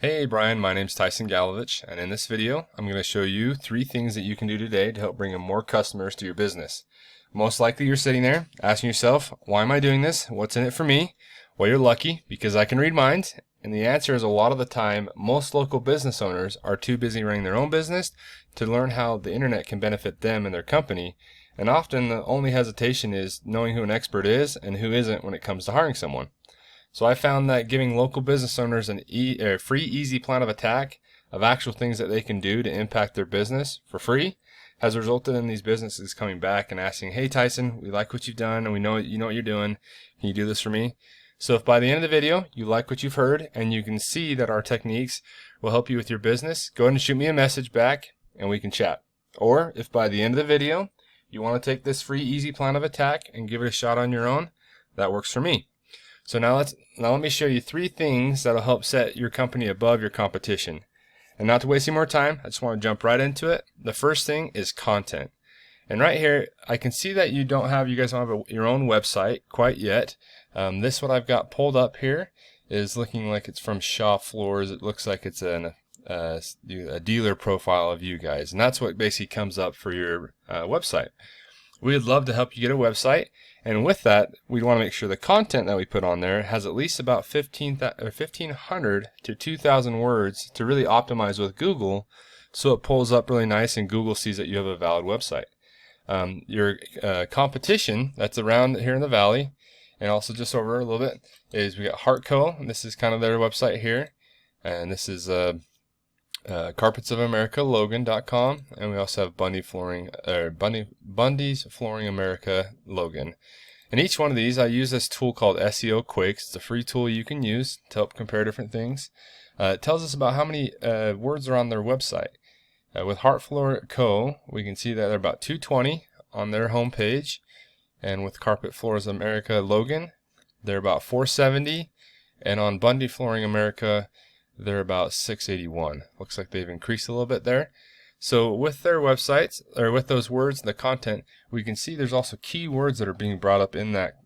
Hey Brian, my name's Tyson Galovich, and in this video, I'm going to show you 3 things that you can do today to help bring in more customers to your business. Most likely you're sitting there asking yourself, why am I doing this? What's in it for me? Well, you're lucky because I can read minds, and the answer is a lot of the time, most local business owners are too busy running their own business to learn how the internet can benefit them and their company, and often the only hesitation is knowing who an expert is and who isn't when it comes to hiring someone. So I found that giving local business owners a free, easy plan of attack of actual things that they can do to impact their business for free has resulted in these businesses coming back and asking, hey Tyson, we like what you've done and we know you know what you're doing. Can you do this for me? So if by the end of the video you like what you've heard and you can see that our techniques will help you with your business, go ahead and shoot me a message back and we can chat. Or if by the end of the video you want to take this free, easy plan of attack and give it a shot on your own, that works for me. So now let me show you 3 things that'll help set your company above your competition. And not to waste any more time, I just want to jump right into it. The first thing is content. And right here, I can see that you guys don't have your own website quite yet. This what I've got pulled up here is looking like it's from Shaw Floors. It looks like it's a dealer profile of you guys. And that's what basically comes up for your website. We'd love to help you get a website, and with that, we want to make sure the content that we put on there has at least about 1,500 to 2,000 words to really optimize with Google, so it pulls up really nice and Google sees that you have a valid website. Your competition that's around here in the valley, and also just over a little bit, is we got Heartco, and this is kind of their website here, and this is carpetsofamerica.logan.com, and we also have Bundy's Flooring America Logan. And each one of these, I use this tool called SEO Quakes. It's a free tool you can use to help compare different things. It tells us about how many words are on their website. With Heartfloor Co., we can see that they're about 220 on their homepage, and with Carpet Floors America Logan, they're about 470, and on Bundy Flooring America, they're about 681. Looks like they've increased a little bit there. So with their websites, or with those words, the content, we can see there's also keywords that are being brought up in that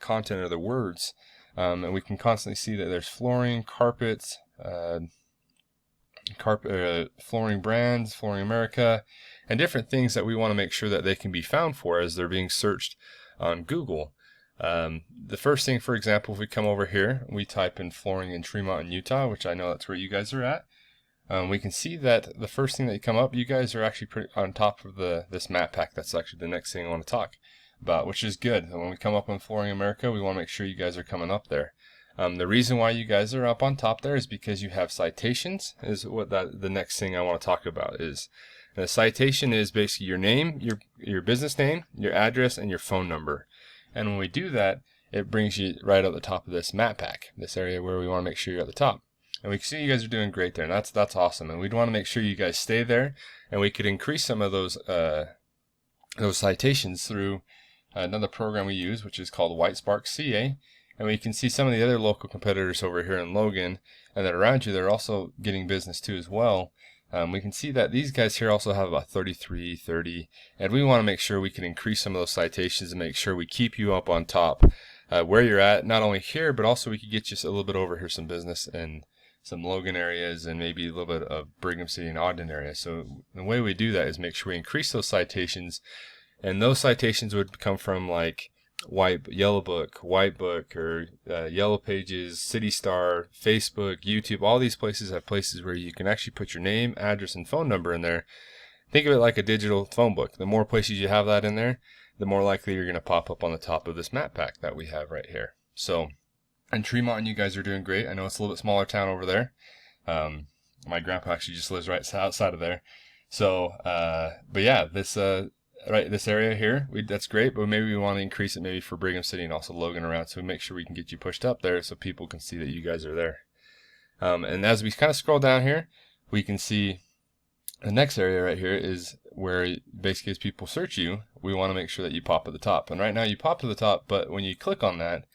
content or the words. And we can constantly see that there's flooring, carpets, flooring brands, Flooring America, and different things that we want to make sure that they can be found for as they're being searched on Google. The first thing, for example, if we come over here, we type in flooring in Tremont, Utah, which I know that's where you guys are at. We can see that the first thing that you come up, you guys are actually pretty on top of this map pack. That's actually the next thing I want to talk about, which is good. And when we come up on Flooring America, we want to make sure you guys are coming up there. The reason why you guys are up on top there is because you have citations, is what the next thing I want to talk about is. The citation is basically your name, your business name, your address, and your phone number. And when we do that, it brings you right at the top of this map pack, this area where we want to make sure you're at the top. And we can see you guys are doing great there, and that's awesome. And we'd want to make sure you guys stay there, and we could increase some of those citations through another program we use, which is called Whitespark CA. And we can see some of the other local competitors over here in Logan, and that around you, they're also getting business too as well. We can see that these guys here also have about 33, 30, and we want to make sure we can increase some of those citations and make sure we keep you up on top where you're at, not only here, but also we could get you a little bit over here some business in some Logan areas and maybe a little bit of Brigham City and Ogden area. So the way we do that is make sure we increase those citations, and those citations would come from like Yellow Book, White Book, or Yellow Pages, City Star, Facebook, YouTube. All these places have places where you can actually put your name, address, and phone number in there. Think of it like a digital phone book. The more places you have that in there, the more likely you're going to pop up on the top of this map pack that we have right here. So, in Tremont, you guys are doing great. I know it's a little bit smaller town over there. My grandpa actually just lives right outside of there. So, but yeah, this area here, that's great, but maybe we want to increase it maybe for Brigham City and also Logan around, so we make sure we can get you pushed up there so people can see that you guys are there. And as we kind of scroll down here, we can see the next area right here is where basically as people search you, we want to make sure that you pop at the top. And right now you pop to the top, but when you click on that,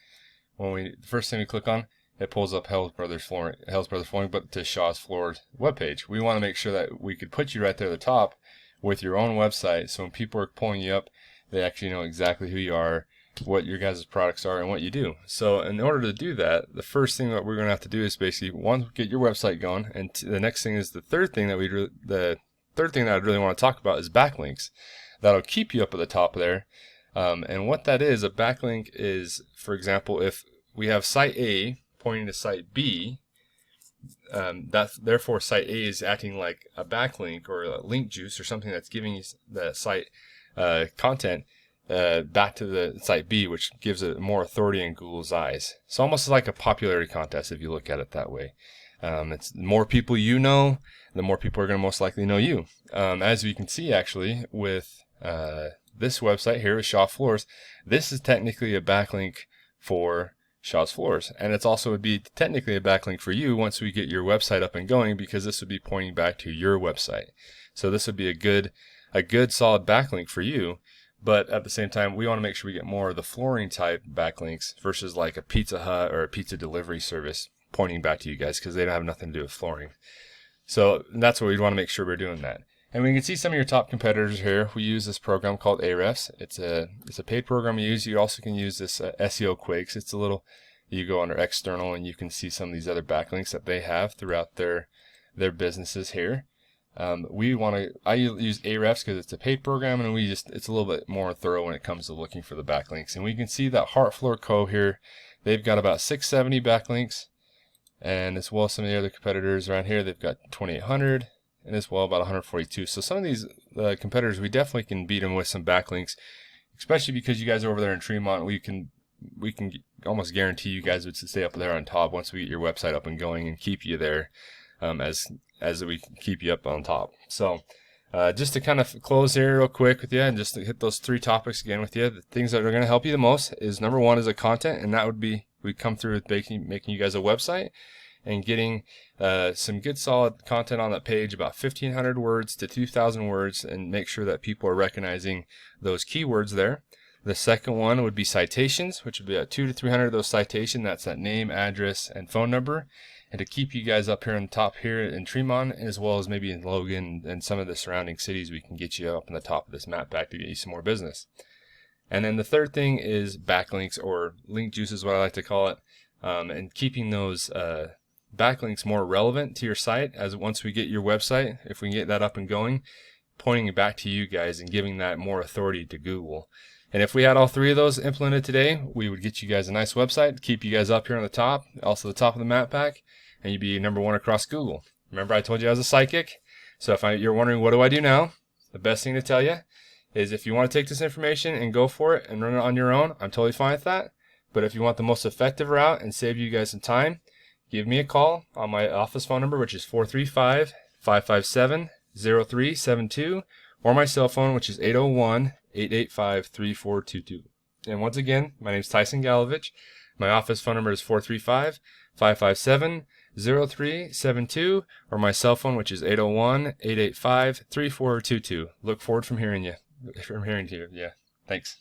the first thing we click on, it pulls up Hales Brothers Flooring, but to Shaw's Floors webpage. We want to make sure that we could put you right there at the top with your own website, so when people are pulling you up, they actually know exactly who you are, what your guys' products are and what you do. So in order to do that, the first thing that we're going to have to do is basically, one, get your website going, and the next thing is the third thing that I'd really want to talk about is backlinks. That'll keep you up at the top there. And what that is, a backlink is, for example, if we have site A pointing to site B, therefore site A is acting like a backlink or a link juice or something that's giving you the site content back to the site B, which gives it more authority in Google's eyes. It's almost like a popularity contest if you look at it that way. It's the more people you know, the more people are going to most likely know you. As we can see actually with this website here with Shaw Floors, this is technically a backlink for Shaw's Floors, and it's also would be technically a backlink for you once we get your website up and going, because this would be pointing back to your website. So this would be a good solid backlink for you. But at the same time, we want to make sure we get more of the flooring type backlinks versus like a Pizza Hut or a pizza delivery service pointing back to you guys, because they don't have nothing to do with flooring. So that's what we'd want to make sure we're doing that. And we can see some of your top competitors here. We use this program called Ahrefs. It's a paid program we use. You also can use this SEO Quakes. It's a little, you go under external and you can see some of these other backlinks that they have throughout their businesses here. I use Ahrefs because it's a paid program, and it's a little bit more thorough when it comes to looking for the backlinks. And we can see that Heart Floor Co. here, they've got about 670 backlinks, and as well as some of the other competitors around here, they've got 2,800. And as well about 142. So some of these competitors, we definitely can beat them with some backlinks, especially because you guys are over there in Tremont. We can almost guarantee you guys would stay up there on top once we get your website up and going and keep you there, as we keep you up on top. So just to kind of close here real quick with you, and just to hit those three topics again with you, the things that are going to help you the most is, number one is the content, and that would be, we come through with making you guys a website and getting some good solid content on that page, about 1,500 words to 2,000 words, and make sure that people are recognizing those keywords there. The second one would be citations, which would be at 200 to 300 of those citations. That's that name, address, and phone number. And to keep you guys up here on the top here in Tremont, as well as maybe in Logan and some of the surrounding cities, we can get you up on the top of this map back to get you some more business. And then the third thing is backlinks, or link juice is what I like to call it, and keeping those backlinks more relevant to your site. As once we get your website, if we can get that up and going, pointing it back to you guys and giving that more authority to Google. And if we had all three of those implemented today, we would get you guys a nice website, keep you guys up here on the top, also the top of the map pack, and you'd be number one across Google. Remember I told you I was a psychic? So if you're wondering what do I do now, the best thing to tell you is, if you want to take this information and go for it and run it on your own, I'm totally fine with that. But if you want the most effective route and save you guys some time, give me a call on my office phone number, which is 435-557-0372, or my cell phone, which is 801-885-3422. And once again, my name is Tyson Galovich. My office phone number is 435-557-0372, or my cell phone, which is 801-885-3422. Look forward from hearing to you. Yeah, thanks.